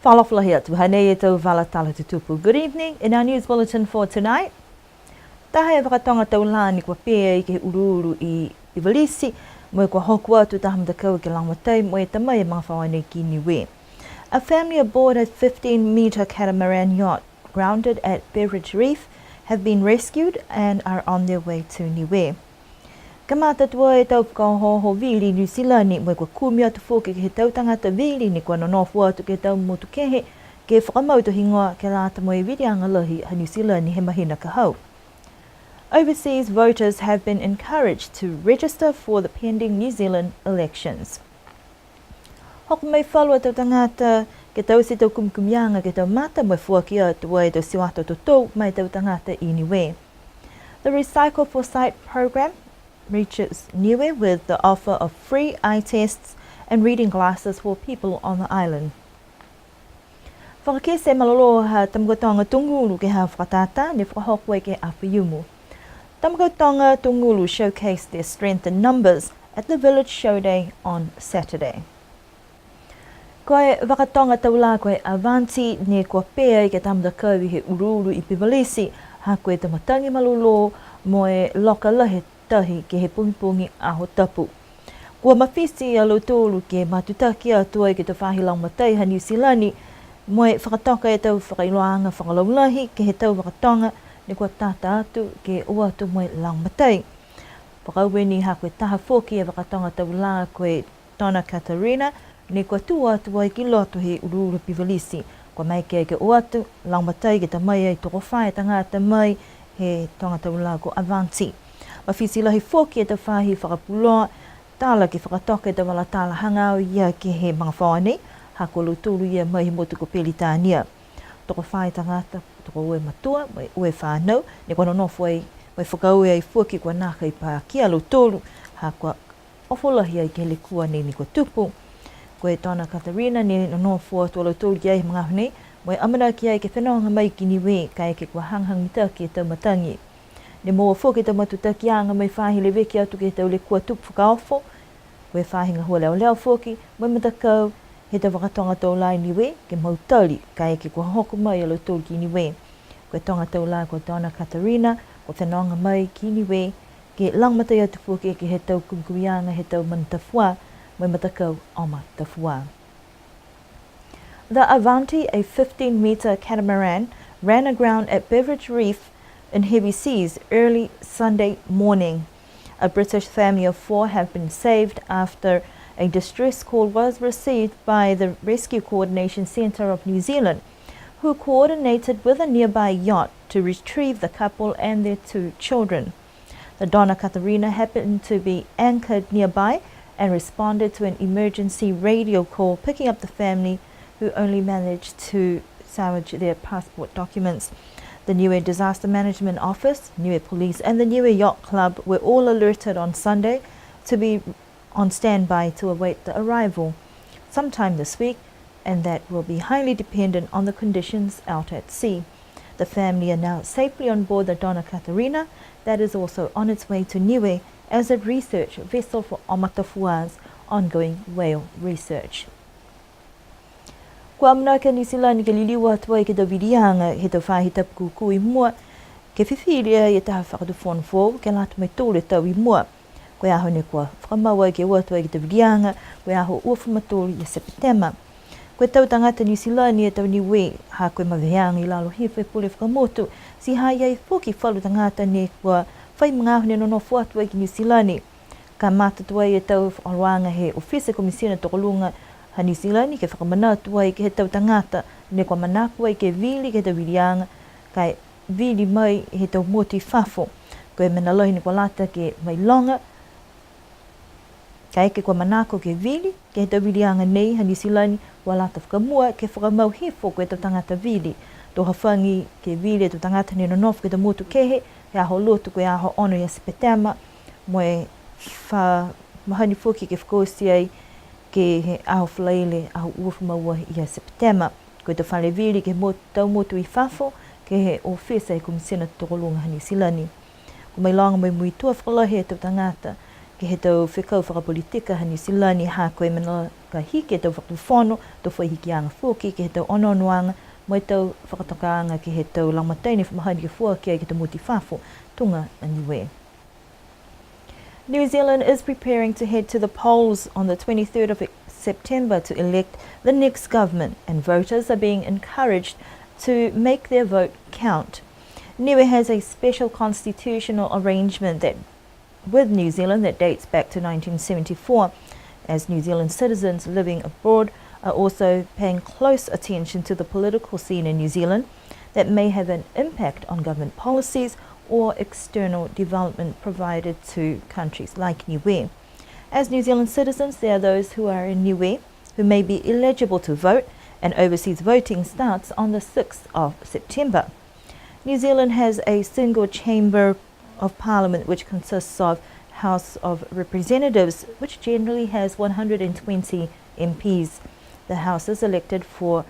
Whalawhalahi atu, hanei e tau wala tala te tupu. Good evening, in our news bulletin for tonight. Taha e whakatonga tau lani kua pēa I ke ururu I Iwalisi, mo kua hoku atu taham takau ke langmatei, mo e tamai e mga whawane ki niue. A family aboard a 15-metre catamaran yacht grounded at Beveridge Reef have been rescued and are on their way to Niue. Kamata tua e tau whakahoho vili New Zealand mo kua kumi atu fōke ke he tau tangata vili ni kua nonofu atu ke tau motu kehe ke whakamauto hingoa ke rata mo e virianga lahi ha New Zealand he mahina ka hau. Overseas voters have been encouraged to register for the pending New Zealand elections. Hoku mai whalua tau tangata ke tau se tau kumkumianga ke tau mata mo e fuaki atu e tau siwato tau mai tau tangata I Niue. The Recycle for Sight program reaches Niue with the offer of free eye tests and reading glasses for people on the island. Whakakese malolo ha tamagotonga tungulu ke ha whakatata ne whakahokwe ke awhiumu. Tamagotonga tungulu showcased their strength in numbers at the village show day on Saturday. Koe whakatonga taula koe avanti ne kua pēa I ke tamadakau I he ururu I Pivalisi ha koe tamatangi malolo mo e loka lahe tahi ke he pungipungi aho tapu. Kua mawhisi alo tōlu ke matutaki atua I ke te whahilang matai ha New Zealand mo e whakatoka e tau whakailoanga whakalaulahi ke he tau whakatonga ne kua tata atu ke ua atu mo e lang matai. Whakauweni ha koe taha whoki e whakatonga tau la koe Donna Katarina ne kua tua atua I ki loto he ururu Pivalisi. Kua mai ke ua atu lang matai ke ta mai ai toko whae tangata mai he tonga tau la ko Avanti. Mawhisi lahi whoki e te whahi whakapuloa, tāla ke whakatoka e te wala tāla hangau ia ke he mga whaone, hako lutulu ia mai motu ko peli tānia. Toko whae tangata, toko ue matua, mai ue whanau, ne kua nonofu ai, mai whakaue ai whoki kua naka I pā kia lutulu, hako ofolahi ai ke le kua ne ni kua tupu. Koe Donna Katarina ne nonofu atu a lutulu ki ai mga hone, mai amana ki ai ke whenonga mai ki niwe, kai ke kua hanghang mitaki e tau matangi. Ne mō whoki te matutaki anga mai whahi le weki atu ke tau le kua tupu whakaofo, koe whahinga hua leo leo whoki, mai matakau he te wakatonga tau lai niwe ke mautari kai ke kua hoku mai alo tōru ki niwe. Koe tonga tau lai kua Donna Katarina, ko whenonga mai ki niwe, ke langmatai atu whoki ke he tau kumkuianga he tau manitawhua, mai matakau oma tawhua. The Avanti, a 15-metre catamaran, ran aground at Beveridge Reef in heavy seas early Sunday morning. A British family of 4 have been saved after a distress call was received by the Rescue Coordination Centre of New Zealand, who coordinated with a nearby yacht to retrieve the couple and their 2 children. The Donna Katarina happened to be anchored nearby and responded to an emergency radio call picking up the family, who only managed to salvage their passport documents. The Niue Disaster Management Office, Niue Police and the Niue Yacht Club were all alerted on Sunday to be on standby to await the arrival sometime this week, and that will be highly dependent on the conditions out at sea. The family are now safely on board the Donna Katarina, that is also on its way to Niue as a research vessel for Omatafua's ongoing whale research. Kua amana ka New Zealand ke liliwa atua I ke tau virianga he tau whahi tapu kui mua, ke whiwhiria I taha whakatuwhanfo ke latu mai tōle tau I mua. Koe aho ne kua whakamaua ke ua atua I ke tau virianga, koe aho uafumatōli I September. Koe tau tangata New Zealand e tau niwe, ha koe maweheanga I lalo hewe pule whakamotu, si hai ai whoki whalu tangata ne kua whai mga aho ne nonofu atua I ke New Zealand. Ka mātatua e tau whakaroanga he ofisa komisina tokolunga ha New Zealand ke whakamanatua I ke he tau tangata ne kua manakua I ke vili ke tau virianga kai vili mai he tau moti whafo. Koe mena lohi ni kua lata ke mai longa kai ke kua manako ke vili ke he tau virianga nei ha New Zealand kua lata whakamua ke whakamau hefo koe tau tangata vili. Toha whangi ke vili tau tangata ne nonofu ke tau motu kehe he aho lotu koe aho ono I September mo e mahani whuki ke whakoosi ai ke he aho whalaile aho uafumaua I September. Koe te whale vili ke tau motu I whafo ke he ofisa I komisina tokolunga ha New Zealand. Ko mai longa mai mui tua whakalahi e tau tangata ke ke he tau whekau whakapolitika ha New Zealand I hā koe mana ka hike tau whakawhono, tau whaihikianga fōki, ke he tau ononoanga, mai tau whakatokaanga ke he tau langmataini whamahani ke fuakia ke tau muti whafo, tunga a niue. New Zealand is preparing to head to the polls on the 23rd of September to elect the next government, and voters are being encouraged to make their vote count. NIUE has a special constitutional arrangement with New Zealand that dates back to 1974, as New Zealand citizens living abroad are also paying close attention to the political scene in New Zealand that may have an impact on government policies or external development provided to countries like NIUE. As New Zealand citizens, there are those who are in NIUE who may be eligible to vote, and overseas voting starts on the 6th of September. New Zealand has a single chamber of parliament which consists of House of Representatives, which generally has 120 MPs. The House is elected for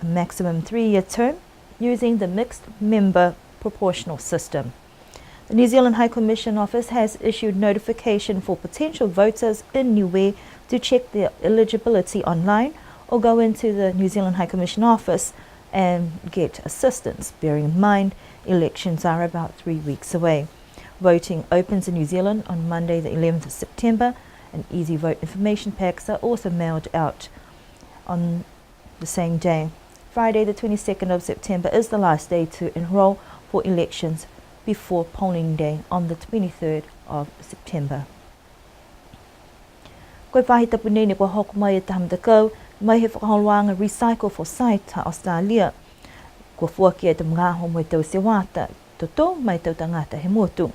a maximum 3-year term using the mixed member proportional system. The New Zealand High Commission Office has issued notification for potential voters in NIUE to check their eligibility online or go into the New Zealand High Commission Office and get assistance, bearing in mind elections are about 3 weeks away. Voting opens in New Zealand on Monday the 11th of September, and easy vote information packs are also mailed out on the same day. Friday the 22nd of September is the last day to enrol for elections before polling day on the 23rd of September. Koe whahi tapu nei kua hoku mai e tahamtakau, mai he whakaholwanga Recycle for Sight ta Australia. Kua fuaki e te mga mo i tau se wata, toto mai tau tangata he motu.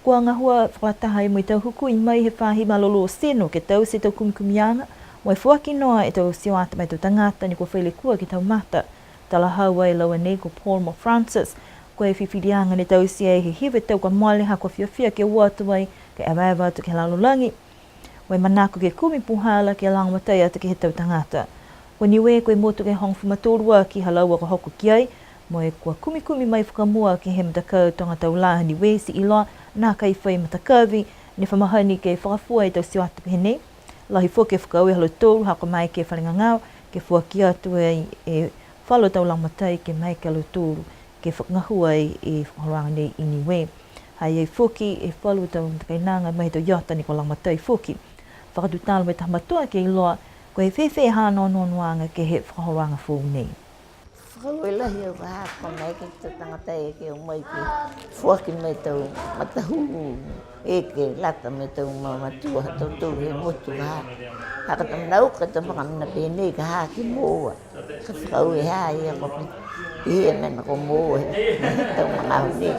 Kua ngahua whakataha i mo i tau huku I mai he whahi malolo seno ke tau se tau kumikumianga, mo i fuaki noa e tau se wata mai tau tangata ni kua whaile kua ki tau mata. Tala haua e laua nei ko Paul Mo Francis, koe whiwhirianga ne tau si e he hiwe tau ka moale ha kua whiawhia ke uatuai ke awaewa tu ke lalolangi. Wai manako ke kumi puhala ke langmatai ata ke he tau tangata. Koe niwe koe motu ke hong whumatorua ki halaua ka hoku ki ai, mo e kua kumi mai whakamua ke he matakau tonga tau laha niwe si iloa nā kai whai matakawi ne whamahani ke whakafua e tau siwata pehene. Lahi fua ke whakau e halo tōru hako mai ke whalingangau ke fua ki atu e whalo tau langmatai ke mai ke halo tōru ke whakangahua e whakaranga nei I niwe. Hai e fuki e whalu tau mtakainanga mai tau iota ni ko langmatai fuki. Whakatutalo me tahamatua ke iloa koe whewhe hana nonoanga ke he whakaranga fōu nei. Whakawelahi au ka hako mai ke te tangatai e ke o mai ke fuaki mai tau matahu e ke lata mai tau matua tau tau he motu ka ha. Haka tam nau ka tam whakamina pēnei ka ha ki mōa. Ka whakau e ha i a kopi. I e mena ko mōa he tau mga honi.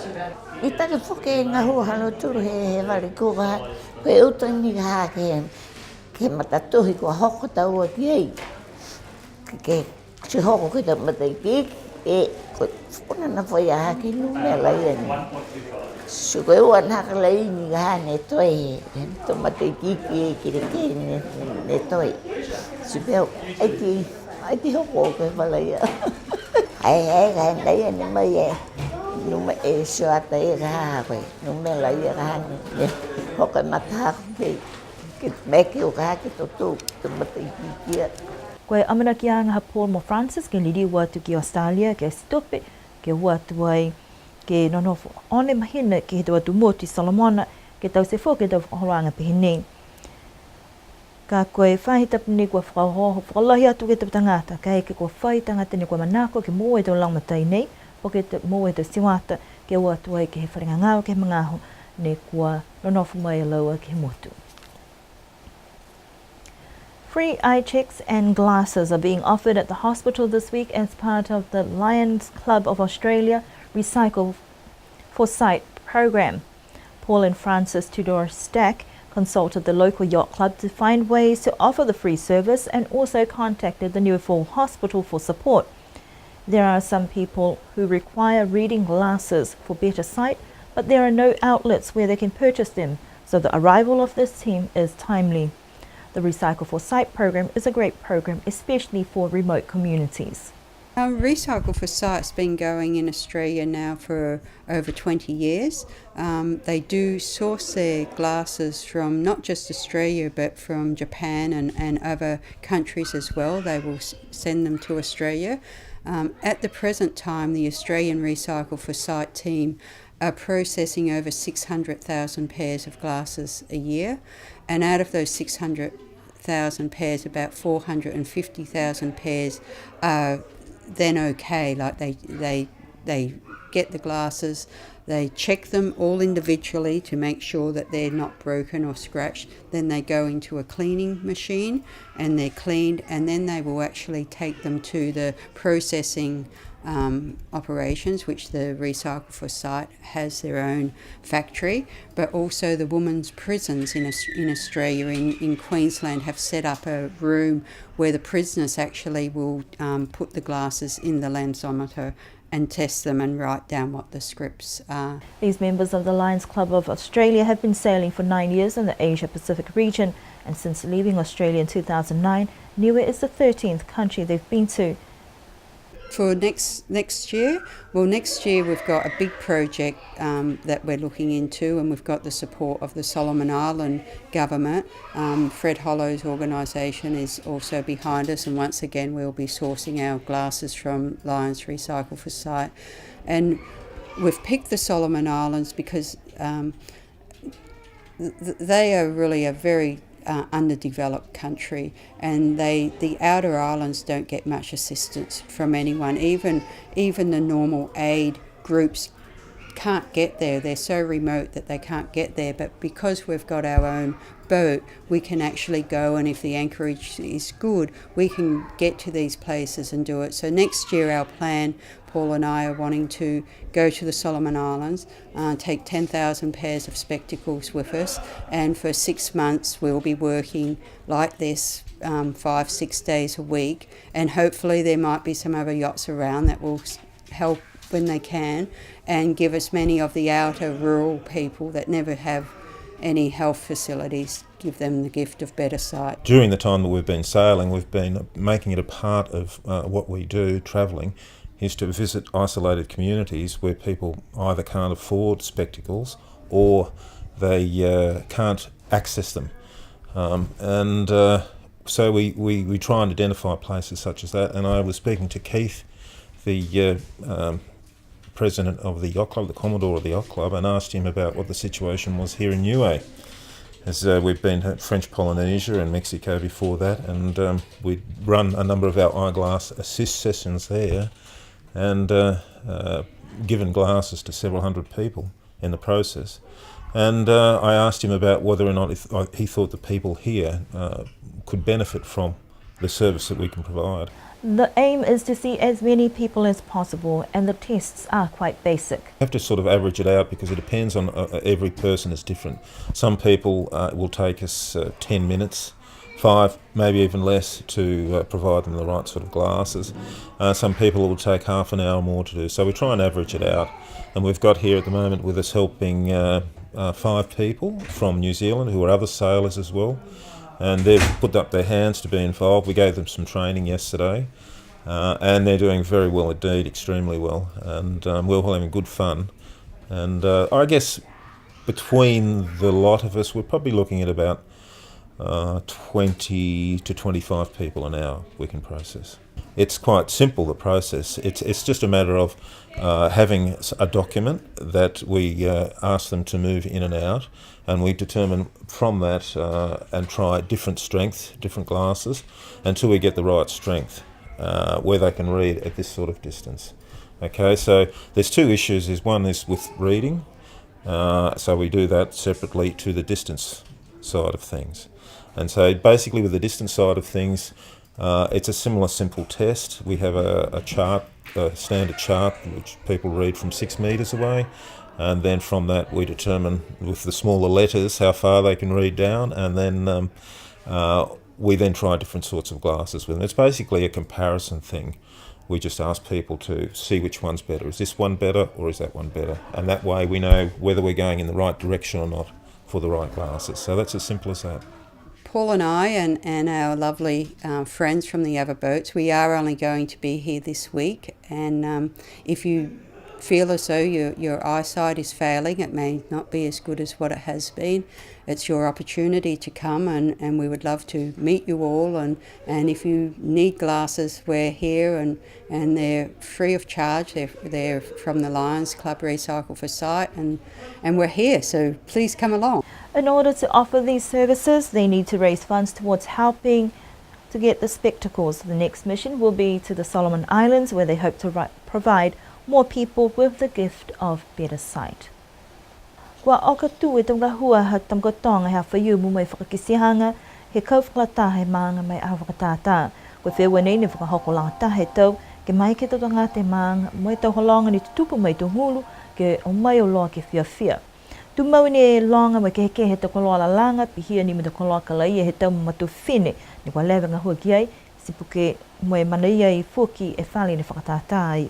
I take whoke e ngā hua hano turu he wale ko ka ha. Koe utangi ka ha ke matatohi kua hoko tau a ki ei. Ke si hoko ki tau matai ki e koe whuna na whai a ki nume lai ani. Si koe ua naka lai ni ka ha ne toi he tau matai ki e ki re ke ne toi. Si peo ai ti hoko koe whalai a. Ai ka he lai ani mai e. Nume e siwata e ka ha koe. Nume lai e ka ha ni. Hoka mata ke meke o ka ha ki totu tau matai ki kia. Koe amana ki anga ha Paul Mo Francis ke liri watu ki Australia, ke Sitope, ke watu ai, ke nonofo one mahina ke he watu moti Solomona, ke tau se fo ke tau whakahoanga pehene. Ka koe whahi tapu ni kua whakahoho, whakalahi atu ke tau tangata, ka ke kua whai tangata ni kua manako ke mō e tau langmatai nei, po ke mō e tau siwata, ke watu ai ke he wharinga ngāo ke he mangaho, ne kua nonofo mai laua ke he motu. Free eye checks and glasses are being offered at the hospital this week as part of the Lions Club of Australia Recycle for Sight program. Paul and Francis Tudor Stack consulted the local yacht club to find ways to offer the free service and also contacted the NIUETV hospital for support. There are some people who require reading glasses for better sight, but there are no outlets where they can purchase them, so the arrival of this team is timely. The Recycle for Sight program is a great program, especially for remote communities. Recycle for Sight's been going in Australia now for over 20 years. They do source their glasses from not just Australia but from Japan and other countries as well. They will send them to Australia. At the present time, the Australian Recycle for Sight team are processing over 600,000 pairs of glasses a year, and out of those 600,000 pairs, about 450,000 pairs are then okay. Like they get the glasses, they check them all individually to make sure that they're not broken or scratched. Then they go into a cleaning machine and they're cleaned, and then they will actually take them to the processing operations, which the Recycle for Sight has their own factory, but also the women's prisons in Australia, in Queensland, have set up a room where the prisoners actually will put the glasses in the lensometer and test them and write down what the scripts are. These members of the Lions Club of Australia have been sailing for 9 years in the Asia-Pacific region, and since leaving Australia in 2009, Niue is the 13th country they've been to. For next year, well, next year we've got a big project that we're looking into, and we've got the support of the Solomon Island government. Fred Hollow's organisation is also behind us, and once again we'll be sourcing our glasses from Lions Recycle for Sight. And we've picked the Solomon Islands because they are really a very underdeveloped country, and the outer islands don't get much assistance from anyone. Even the normal aid groups can't get there. They're so remote that they can't get there, but because we've got our own boat, we can actually go, and if the anchorage is good, we can get to these places and do it. So next year our plan, Paul and I are wanting to go to the Solomon Islands, take 10,000 pairs of spectacles with us, and for 6 months we'll be working like this 5-6 days a week, and hopefully there might be some other yachts around that will help when they can and give us many of the outer rural people that never have any health facilities, give them the gift of better sight. During the time that we've been sailing, we've been making it a part of what we do, travelling, is to visit isolated communities where people either can't afford spectacles or they can't access them. So we try and identify places such as that. And I was speaking to Keith, the president of the yacht club, the commodore of the yacht club, and asked him about what the situation was here in Niue. As we've been to French Polynesia and Mexico before that, and we'd run a number of our eyeglass assist sessions there, and given glasses to several hundred people in the process. And I asked him about whether or not he thought the people here could benefit from the service that we can provide. The aim is to see as many people as possible, and the tests are quite basic. You have to sort of average it out because it depends on every person is different. Some people will take us 10 minutes, 5, maybe even less, to provide them the right sort of glasses. Some people it will take half an hour more to do. So we try and average it out. And we've got here at the moment with us helping 5 people from New Zealand who are other sailors as well. And they've put up their hands to be involved. We gave them some training yesterday, and they're doing very well indeed, extremely well, and we're all having good fun. And I guess between the lot of us, we're probably looking at about 20 to 25 people an hour we can process. It's quite simple, the process. It's just a matter of having a document that we ask them to move in and out, and we determine from that and try different strengths, different glasses, until we get the right strength where they can read at this sort of distance. Okay, so there's 2 issues. One is with reading, so we do that separately to the distance side of things. And so basically with the distance side of things, it's a similar simple test. We have a chart, a standard chart, which people read from 6 metres away, and then from that we determine with the smaller letters how far they can read down, and then we then try different sorts of glasses with them. It's basically a comparison thing. We just ask people to see which one's better. Is this one better or is that one better? And that way we know whether we're going in the right direction or not for the right glasses. So that's as simple as that. Paul and I and our lovely friends from the other boats, we are only going to be here this week, and if you feel as though your eyesight is failing, it may not be as good as what it has been, it's your opportunity to come, and we would love to meet you all, and if you need glasses, we're here, and they're free of charge. They're from the Lions Club Recycle for Sight, and we're here, so please come along. In order to offer these services, they need to raise funds towards helping to get the spectacles. The next mission will be to the Solomon Islands, where they hope to provide more people with the gift of better sight. Kua oka tu e tonga hua ha tamkotonga hea whaiu mu mai whakakisihanga, he kauwhakalata he maanga mai aha whakatata. Koe whewa nei ne whakahoko langata he tau, ke mai ke totanga te maanga, mai tau holonga ni tutupu mai tu hulu, ke o mai o loa ke whiawhia. Tu mau ni e longa mai ke heke he te koloa la langa, pi hia ni me te koloa kalai e he tau matu whine, ni kua lewenga hua ki ai, sipuke moe mana ia i fuki e whali ni whakatata ai.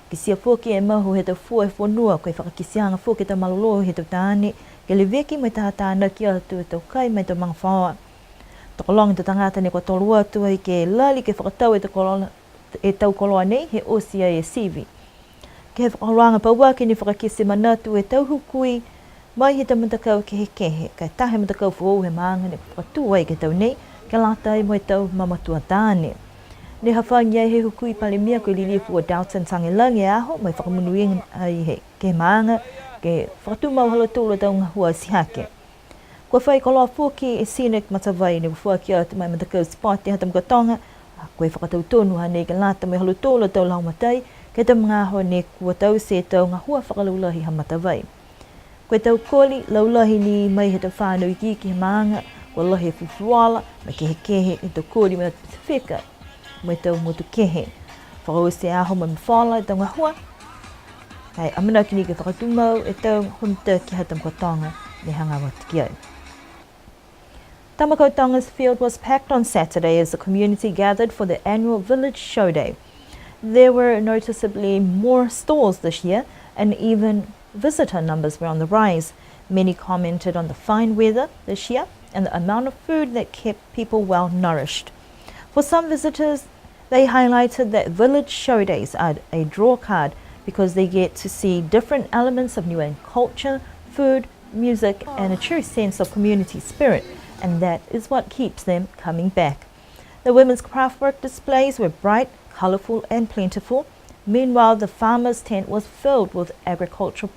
Ki sia fuki e mahu he tau fua e whanua, koe whakakisianga fuki tau malolo he tau tāne, ke le veki mai taha tāna ki atu e tau kai mai tau mga whaoa. Tokolongi te tangata ni kua tolu atu ai ke lali ke whakatau e tau koloa nei he osia e sivi. Ke he whakaroanga pauake ni whakakisi manatu e tau hukui, mai he tau matakau ke he kehe, kai tahe matakau whau he maanga ni whakatu ai ke tau nei, ke latai mo e tau mamatua tāne. Ne hawhangi ai he hukui pale mia koe lili fua Dalton Tangilangi e aho, mai whakamunuing ai he ke maanga, ke whakatu mau halatula tau ngā hua sihake. Kua whai koloa fuki e scenic matawai ne kua ki atu mai matakau spot te hatam katonga, koe whakatau tonu ha ne ke lata mai halatula tau lau matai, ke tam ngā ho ne kua tau se tau ngā hua whakalulahi ha matawai. Koe tau koli laulahi ni mai he tau whānau i ki he maanga, kua lahi e fufuala, mai ke he kehe e tau koli mai Pasifika, mai tau motu kehe. Whakau se aho mai mwhala e tau ngā hua. Hei, amana ki ni ke whakatumau e tau humta ki hatam katonga ne hanga watiki au. Tamakautonga's field was packed on Saturday as the community gathered for the annual Village Show Day. There were noticeably more stalls this year, and even visitor numbers were on the rise. Many commented on the fine weather this year and the amount of food that kept people well nourished. For some visitors, they highlighted that Village Show Days are a draw card because they get to see different elements of Niuean culture, food, music, and a true sense of community spirit, and that is what keeps them coming back. The women's craftwork displays were bright, colourful and plentiful. Meanwhile, the farmer's tent was filled with agricultural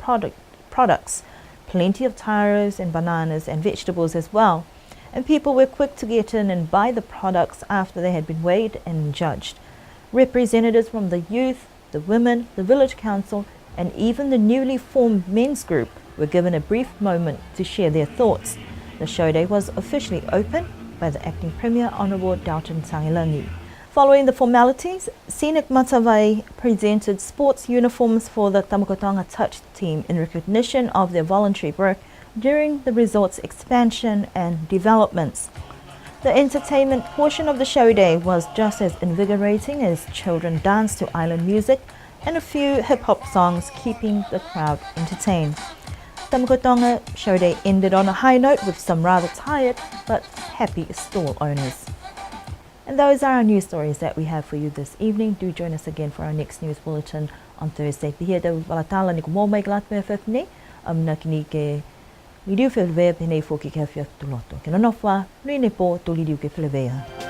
products, plenty of taros and bananas and vegetables as well. And people were quick to get in and buy the products after they had been weighed and judged. Representatives from the youth, the women, the village council, and even the newly formed men's group were given a brief moment to share their thoughts. The show day was officially opened by the Acting Premier Honourable Dalton Tangilangi. Following the formalities, Scenic Matawai presented sports uniforms for the Tamakotanga Touch team in recognition of their voluntary work during the resort's expansion and developments. The entertainment portion of the show day was just as invigorating as children danced to island music and a few hip-hop songs keeping the crowd entertained. Tamakotanga show day ended on a high note with some rather tired but happy stall owners. And those are our news stories that we have for you this evening. Do join us again for our next news bulletin on Thursday. Pihia tau walatala ni ko mō mai glat mea whiwhine, amna ki ni ke lidiu whiwhivea penei fōki ke hawhia tuloto. Ke nanofwa, nui ne pō tō lidiu ke whiwhivea.